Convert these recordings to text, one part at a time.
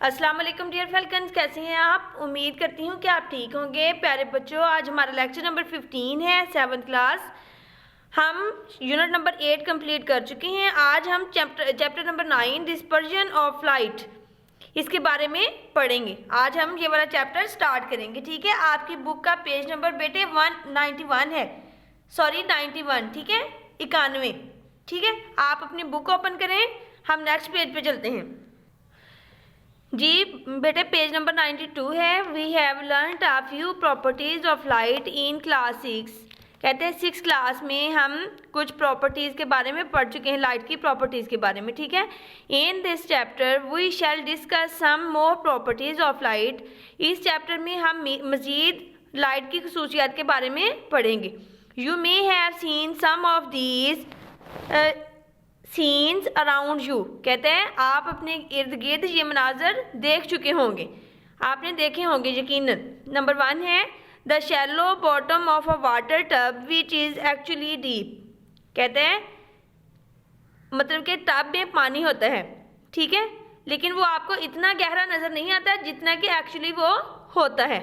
अस्सलाम वालेकुम dear falcons, कैसे हैं आप। उम्मीद करती हूँ कि आप ठीक होंगे। प्यारे बच्चों, आज हमारा लेक्चर नंबर 15 है, 7th क्लास। हम यूनिट नंबर 8 कंप्लीट कर चुके हैं। आज हम chapter number 9 dispersion of light, इसके बारे में पढ़ेंगे। आज हम ये वाला चैप्टर स्टार्ट करेंगे, ठीक है। आपकी बुक का पेज नंबर बेटे 191 है, सॉरी 91, ठीक है, 91, ठीक है। आप अपनी बुक ओपन करें, हम नेक्स्ट पेज पे चलते हैं जी। बेटे पेज नंबर 92 है। We have learned a few properties of light in class 6। कहते हैं 6 क्लास में हम कुछ प्रॉपर्टीज़ के बारे में पढ़ चुके हैं, लाइट की प्रॉपर्टीज़ के बारे में, ठीक है। In this chapter we shall discuss some more properties of light. इस चैप्टर में हम मज़ीद लाइट की खसूसियात के बारे में पढ़ेंगे। You may have seen some of these scenes around you. कहते हैं आप अपने इर्द गिर्द ये मनाजर देख चुके होंगे, आपने देखे होंगे यकीनन। नंबर 1 है the shallow bottom of a water tub which is actually deep. कहते हैं मतलब कि टब में पानी होता है, ठीक है, लेकिन वो आपको इतना गहरा नज़र नहीं आता जितना कि एक्चुअली वो होता है।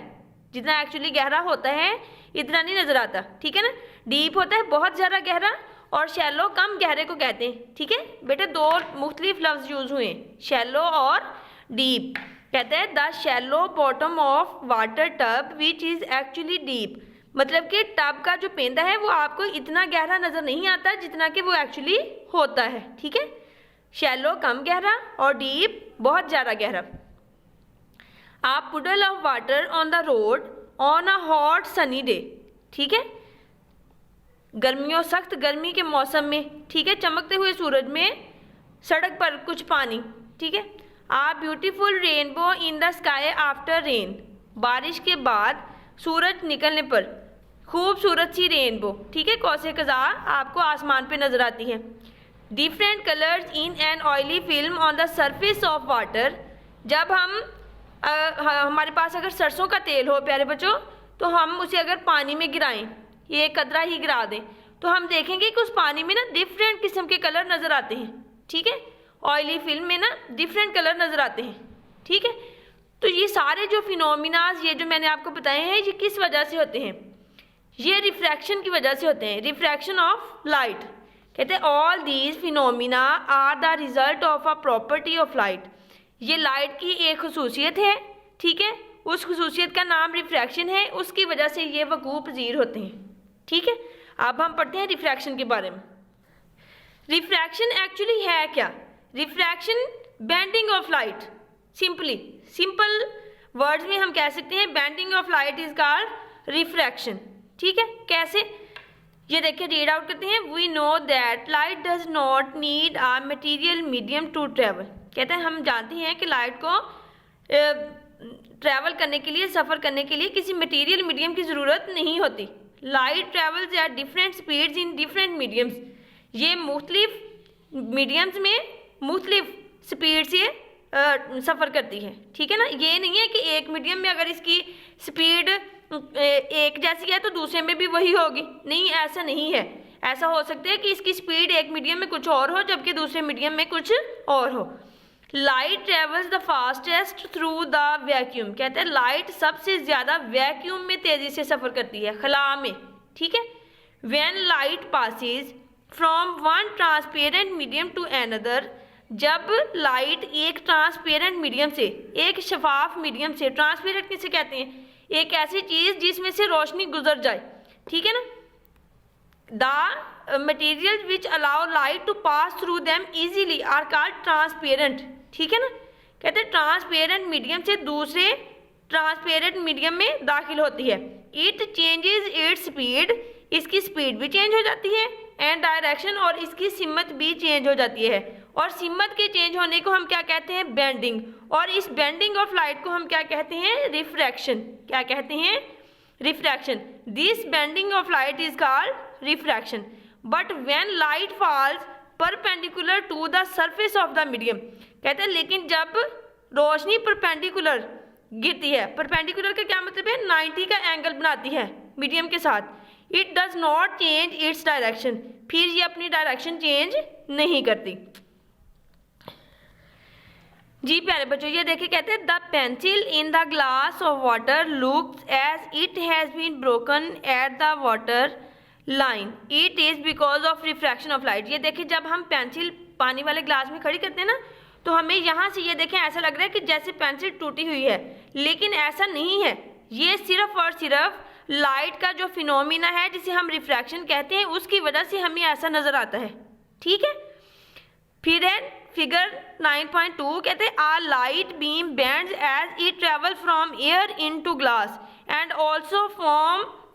जितना एक्चुअली गहरा होता है इतना नहीं नज़र आता, ठीक है ना। डीप होता है बहुत ज़्यादा गहरा, और शैलो कम गहरे को कहते हैं, ठीक है बेटे। दो मुख्तलिफ लफ्ज़ यूज़ हुए, शैलो और डीप। कहते हैं the shallow bottom of water tub which is actually deep. मतलब कि टब का जो पेंदा है वो आपको इतना गहरा नज़र नहीं आता जितना कि वो एक्चुअली होता है, ठीक है। शैलो कम गहरा और डीप बहुत ज़्यादा गहरा। आप poodle of water on the road on a hot sunny day, ठीक है, गर्मियों सख्त गर्मी के मौसम में, ठीक है, चमकते हुए सूरज में सड़क पर कुछ पानी, ठीक है। A beautiful rainbow in the sky after rain. बारिश के बाद सूरज निकलने पर खूबसूरत सी रेनबो, ठीक है, कौसे कज़ार आपको आसमान पे नज़र आती है। Different colours in an oily film on the surface of water. जब हम हमारे पास अगर सरसों का तेल हो प्यारे बच्चों, तो हम उसे अगर पानी में गिराएं, ये कतरा ही गिरा दें, तो हम देखेंगे कि उस पानी में ना डिफरेंट किस्म के कलर नज़र आते हैं, ठीक है। ऑयली फिल्म में ना डिफरेंट कलर नज़र आते हैं, ठीक है। तो ये सारे जो फिनोमिनाज ये जो मैंने आपको बताए हैं, ये किस वजह से होते हैं? ये रिफ्रैक्शन की वजह से होते हैं, रिफ्रैक्शन ऑफ लाइट। कहते हैं all these phenomena are the result of a property of light. ये लाइट की एक खसूसियत है, ठीक है, उस खसूसियत का नाम रिफ्रैक्शन है, उसकी वजह से ये वकूअ पज़ीर होते हैं, ठीक है। अब हम पढ़ते हैं रिफ्रैक्शन के बारे में। रिफ्रैक्शन एक्चुअली है क्या? Refraction bending of light. Simple words में हम कह सकते हैं bending of light is called refraction, ठीक है। कैसे? ये देखिए, रीड आउट करते हैं। We know that light does not need a material medium to travel. कहते हैं हम जानते हैं कि लाइट को ट्रैवल करने के लिए, सफ़र करने के लिए किसी मटीरियल मीडियम की ज़रूरत नहीं होती। Light travels at different speeds in different mediums. ये मुख्तलिफ मीडियम्स में मुख्तलिफ स्पीड से सफ़र करती है, ठीक है ना। ये नहीं है कि एक मीडियम में अगर इसकी स्पीड एक जैसी है तो दूसरे में भी वही होगी, नहीं, ऐसा नहीं है। ऐसा हो सकता है कि इसकी स्पीड एक मीडियम में कुछ और हो जबकि दूसरे मीडियम में कुछ और हो। Light travels the fastest through the vacuum. कहते हैं लाइट सबसे ज़्यादा वैक्यूम में तेज़ी से सफ़र करती है, खला में, ठीक है। When light passes from one transparent medium to another. जब लाइट एक ट्रांसपेरेंट मीडियम से, एक शफाफ मीडियम से, ट्रांसपेरेंट किसे कहते हैं? एक ऐसी चीज़ जिसमें से रोशनी गुजर जाए, ठीक है ना। The material which allow light to pass through them easily are called transparent, ठीक है ना। कहते हैं ट्रांसपेरेंट मीडियम से दूसरे ट्रांसपेरेंट मीडियम में दाखिल होती है। इट चेंजेस इट्स स्पीड, इसकी स्पीड भी चेंज हो जाती है, एंड डायरेक्शन, और इसकी सिमत भी चेंज हो जाती है। और सिमत के चेंज होने को हम क्या कहते हैं? बेंडिंग। और इस बेंडिंग ऑफ लाइट को हम क्या कहते हैं? रिफ्रैक्शन। क्या कहते हैं? Refraction. This bending of light is called refraction. But when light falls perpendicular to the surface of the medium. कहते हैं लेकिन जब रोशनी परपेंडिकुलर गिरती है, परपेंडिकुलर का क्या मतलब है? 90 का एंगल बनाती है मीडियम के साथ। It does not change its direction, फिर ये अपनी डायरेक्शन चेंज नहीं करती। जी प्यारे बच्चों, ये देखिए कहते हैं the pencil in the glass of water looks as it has been broken at the water line, it is because of refraction of light. ये देखिए जब हम पेंसिल पानी वाले ग्लास में खड़ी करते हैं ना, तो हमें यहाँ से ये देखें ऐसा लग रहा है कि जैसे पेंसिल टूटी हुई है, लेकिन ऐसा नहीं है। ये सिर्फ और सिर्फ लाइट का जो फिनोमिना है जिसे हम रिफ्रैक्शन कहते हैं, उसकी वजह से हमें ऐसा नज़र आता है। ठीक है, फिर है फिगर 9.2 कहते हैं a light beam bends as it travel from air into glass and also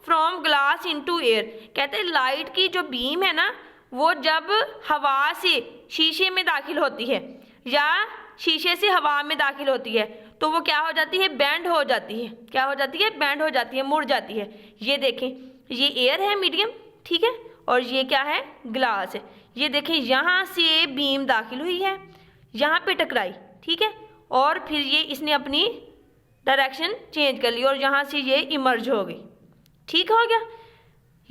from glass into air. कहते हैं लाइट की जो बीम है ना, वो जब हवा से शीशे में दाखिल होती है या शीशे से हवा में दाखिल होती है, तो वो क्या हो जाती है, बेंड हो जाती है। क्या हो जाती है, बेंड हो जाती है, मुड़ जाती है। ये देखें, ये एयर है मीडियम, ठीक है, और ये क्या है, ग्लास है। ये देखें यहाँ से बीम दाखिल हुई है, यहाँ पे टकराई, ठीक है, और फिर ये इसने अपनी डायरेक्शन चेंज कर ली और यहाँ से ये इमर्ज हो गई। ठीक हो गया।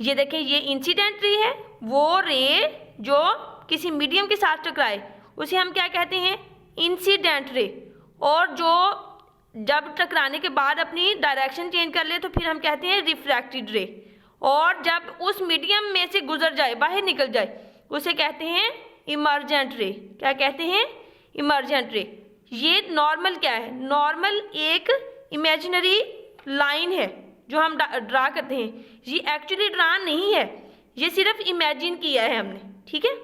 ये देखें, ये इंसिडेंट रे है, वो रे जो किसी मीडियम के साथ टकराए उसे हम क्या कहते हैं, इंसिडेंट रे। और जो जब टकराने के बाद अपनी डायरेक्शन चेंज कर ले तो फिर हम कहते हैं रिफ्रैक्टेड रे। और जब उस मीडियम में से गुजर जाए, बाहर निकल जाए, उसे कहते हैं इमर्जेंट रे। क्या कहते हैं, इमर्जेंट रे। ये नॉर्मल क्या है, नॉर्मल एक इमेजिनरी लाइन है जो हम ड्रा करते हैं। ये एक्चुअली ड्रा नहीं है, ये सिर्फ इमेजिन किया है हमने। ठीक है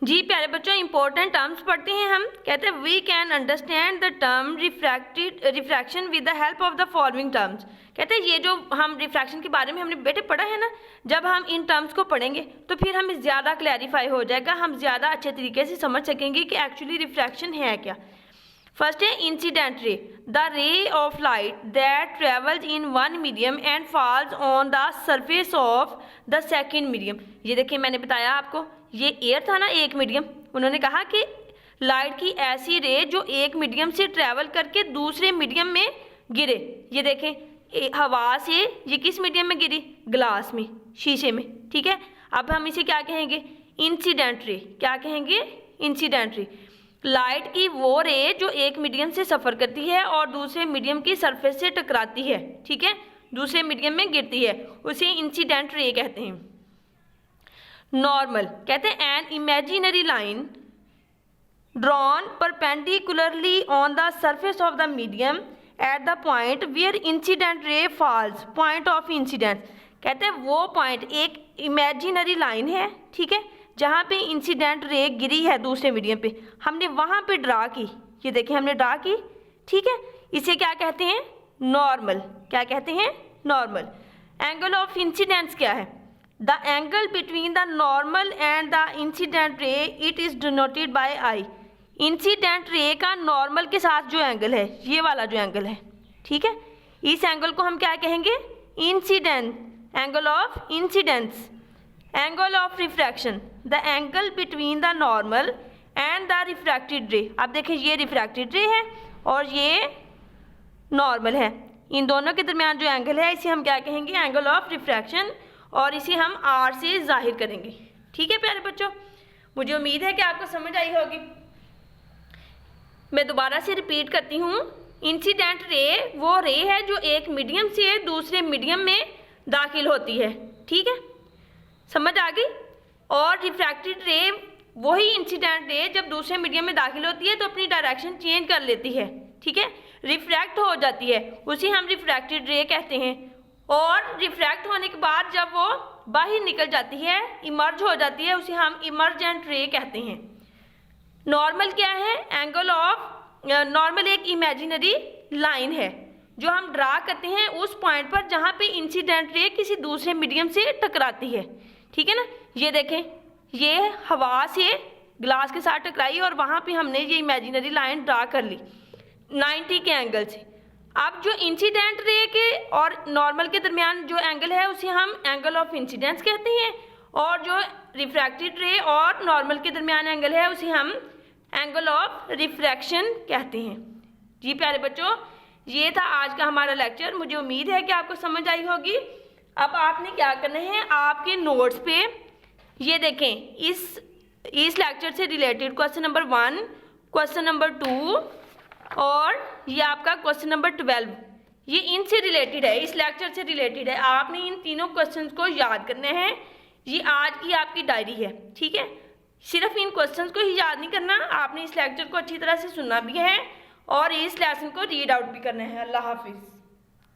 जी प्यारे बच्चों, इंपॉर्टेंट टर्म्स पढ़ते हैं हम। कहते हैं we can understand the term refraction with the help of the following terms. कहते हैं ये जो हम रिफ्रैक्शन के बारे में हमने बेटे पढ़ा है ना, जब हम इन टर्म्स को पढ़ेंगे तो फिर हमें ज़्यादा क्लैरिफाई हो जाएगा, हम ज़्यादा अच्छे तरीके से समझ सकेंगे कि एक्चुअली रिफ्रैक्शन है क्या। फर्स्ट है incident ray, the ray of light that travels in one medium and falls on the surface of the second medium. ये देखिए मैंने बताया आपको, ये एयर था ना, एक मीडियम। उन्होंने कहा कि लाइट की ऐसी रे जो एक मीडियम से ट्रैवल करके दूसरे मीडियम में गिरे। ये देखें, हवा से ये किस मीडियम में गिरी, ग्लास में, शीशे में। ठीक है, अब हम इसे क्या कहेंगे, इंसिडेंट रे। क्या कहेंगे, इंसिडेंट रे। लाइट की वो रे जो एक मीडियम से सफ़र करती है और दूसरे मीडियम की सरफेस से टकराती है, ठीक है, दूसरे मीडियम में गिरती है, उसे इंसिडेंट रे कहते हैं। नॉर्मल कहते हैं an imaginary line drawn perpendicularly on the surface of the medium at the point where incident ray falls, point of incidence. कहते हैं वो पॉइंट एक इमेजिनरी लाइन है, ठीक है, जहाँ पे इंसिडेंट रे गिरी है दूसरे मीडियम पे, हमने वहाँ पे ड्रा की। ये देखिए हमने ड्रा की, ठीक है, इसे क्या कहते हैं, नॉर्मल। क्या कहते हैं, नॉर्मल। एंगल ऑफ इंसिडेंस क्या है, the angle between the normal and the incident ray it is denoted by I. Incident ray का नॉर्मल के साथ जो एंगल है, ये वाला जो एंगल है, ठीक है, इस एंगल को हम क्या कहेंगे, incident, angle of incidence. Angle of refraction, the angle between the normal and the refracted रे। अब देखें ये रिफ्रैक्टेड रे है और ये नॉर्मल है, इन दोनों के दरमियान जो एंगल है इसे हम क्या कहेंगे, एंगल ऑफ रिफ्रैक्शन, और इसे हम आर से जाहिर करेंगे। ठीक है प्यारे बच्चों, मुझे उम्मीद है कि आपको समझ आई होगी। मैं दोबारा से रिपीट करती हूँ, इंसिडेंट रे वो रे है जो एक मीडियम से दूसरे मीडियम में दाखिल होती है, ठीक है, समझ आ गई। और रिफ्रैक्टेड रे वही इंसिडेंट रे जब दूसरे मीडियम में दाखिल होती है तो अपनी डायरेक्शन चेंज कर लेती है, ठीक है, रिफ्रैक्ट हो जाती है, उसे हम रिफ्रैक्टेड रे कहते हैं। और रिफ्रैक्ट होने के बाद जब वो बाहर निकल जाती है, इमर्ज हो जाती है, उसे हम इमर्जेंट रे कहते हैं। नॉर्मल क्या है, एंगल ऑफ, नॉर्मल एक इमेजिनरी लाइन है जो हम ड्रा करते हैं उस पॉइंट पर जहाँ पे इंसिडेंट रे किसी दूसरे मीडियम से टकराती है, ठीक है ना। ये देखें, ये हवा से ग्लास के साथ टकराई और वहाँ पे हमने ये इमेजिनरी लाइन ड्रा कर ली 90 के एंगल से। अब जो इंसिडेंट रे के और नॉर्मल के दरमियान जो एंगल है उसे हम एंगल ऑफ इंसिडेंस कहते हैं, और जो रिफ्रैक्टेड रे और नॉर्मल के दरमियान एंगल है उसे हम एंगल ऑफ रिफ्रैक्शन कहते हैं। जी प्यारे बच्चों, ये था आज का हमारा लेक्चर। मुझे उम्मीद है कि आपको समझ आई होगी। अब आपने क्या करना है, आपके नोट्स पे ये देखें, इस लेक्चर से related question number 1, question number 2 और ये आपका क्वेश्चन नंबर 12, ये इनसे रिलेटेड है, इस लेक्चर से रिलेटेड है। आपने इन तीनों क्वेश्चंस को याद करने हैं। ये आज की आपकी डायरी है, ठीक है। सिर्फ इन क्वेश्चंस को ही याद नहीं करना, आपने इस लेक्चर को अच्छी तरह से सुनना भी है और इस लेसन को रीड आउट भी करना है। अल्लाह हाफिज़।